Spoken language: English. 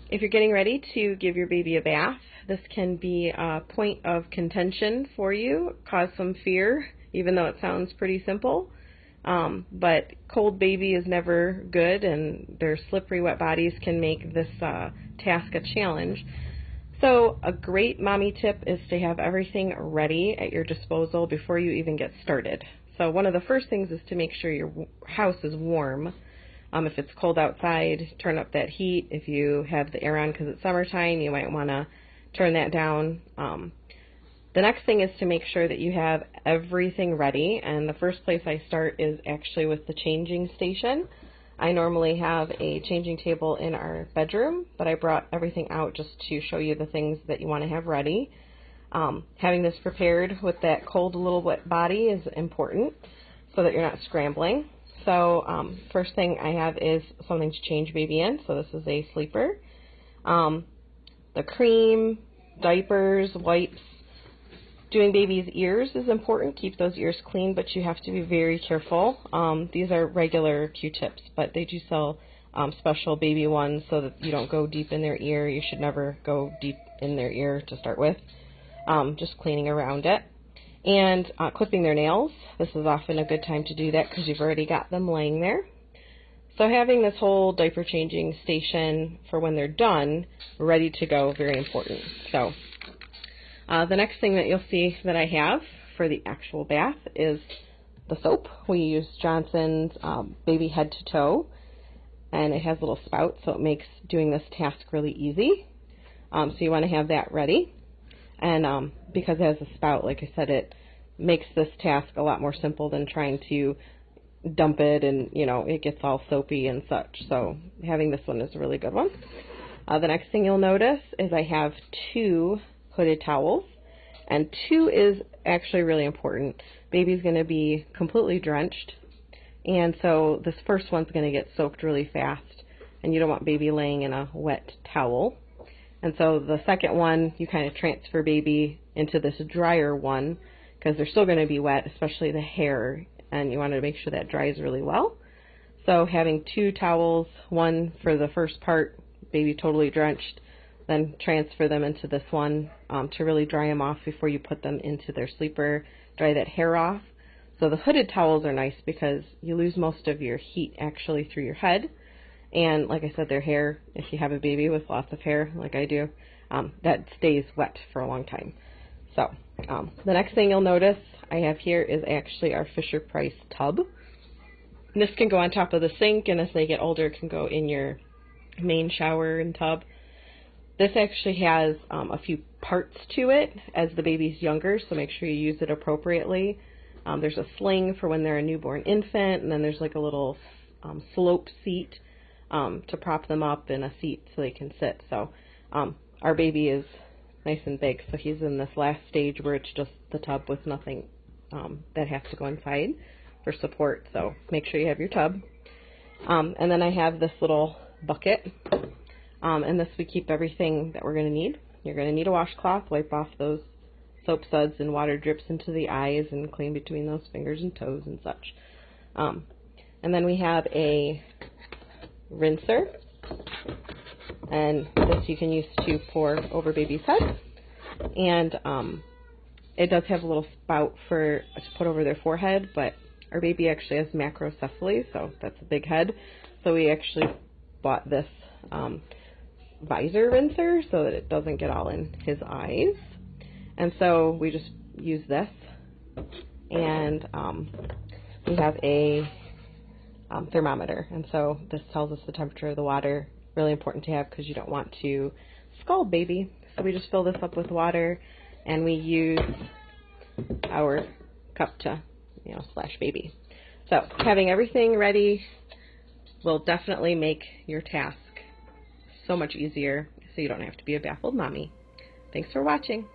If you're getting ready to give your baby a bath, this can be a point of contention for you, cause some fear, even though it sounds pretty simple. But cold baby is never good, and their slippery, wet bodies can make this task a challenge. So a great mommy tip is to have everything ready at your disposal before you even get started. So one of the first things is to make sure your house is warm. If it's cold outside, turn up that heat. If you have the air on because it's summertime, you might want to turn that down. The next thing is to make sure that you have everything ready, and the first place I start is actually with the changing station. I normally have a changing table in our bedroom, but I brought everything out just to show you the things that you want to have ready. Having this prepared with that cold little wet body is important so that you're not scrambling. So first thing I have is something to change baby in. So this is a sleeper. The cream, diapers, wipes. Doing baby's ears is important. Keep those ears clean, but you have to be very careful. These are regular Q-tips, but they do sell special baby ones so that you don't go deep in their ear. You should never go deep in their ear to start with. Just cleaning around it. And clipping their nails. This is often a good time to do that because you've already got them laying there. So having this whole diaper changing station for when they're done, ready to go, very important. So the next thing that you'll see that I have for the actual bath is the soap. We use Johnson's Baby Head to Toe, and it has a little spout, so it makes doing this task really easy. So you want to have that ready. And because it has a spout, like I said, it makes this task a lot more simple than trying to dump it and, it gets all soapy and such. So having this one is a really good one. The next thing you'll notice is I have 2 hooded towels, and 2 is actually really important. Baby's going to be completely drenched, and so this first one's going to get soaked really fast, and you don't want baby laying in a wet towel. And so the second one, you kind of transfer baby into this drier one because they're still going to be wet, especially the hair, and you want to make sure that dries really well. So having 2 towels, one for the first part, baby totally drenched, then transfer them into this one to really dry them off before you put them into their sleeper, dry that hair off. So the hooded towels are nice because you lose most of your heat actually through your head. And like I said, their hair, if you have a baby with lots of hair like I do, that stays wet for a long time. So the next thing you'll notice I have here is actually our Fisher-Price tub. And this can go on top of the sink, and as they get older, it can go in your main shower and tub. This actually has a few parts to it as the baby's younger, so make sure you use it appropriately. There's a sling for when they're a newborn infant, and then there's like a little slope seat to prop them up, in a seat so they can sit. So our baby is nice and big, so he's in this last stage where it's just the tub with nothing that has to go inside for support. So make sure you have your tub. And then I have this little bucket, and this we keep everything that we're going to need. You're going to need a washcloth, wipe off those soap suds and water drips into the eyes and clean between those fingers and toes and such. And then we have a rinser, and this you can use to pour over baby's head, and it does have a little spout to put over their forehead, but our baby actually has macrocephaly, so that's a big head, so we actually bought this visor rinser so that it doesn't get all in his eyes. And so we just use this, and we have a thermometer, and so this tells us the temperature of the water. Really important to have because you don't want to scald baby. So we just fill this up with water, and we use our cup to splash baby. So having everything ready will definitely make your task so much easier, so you don't have to be a baffled mommy. Thanks for watching.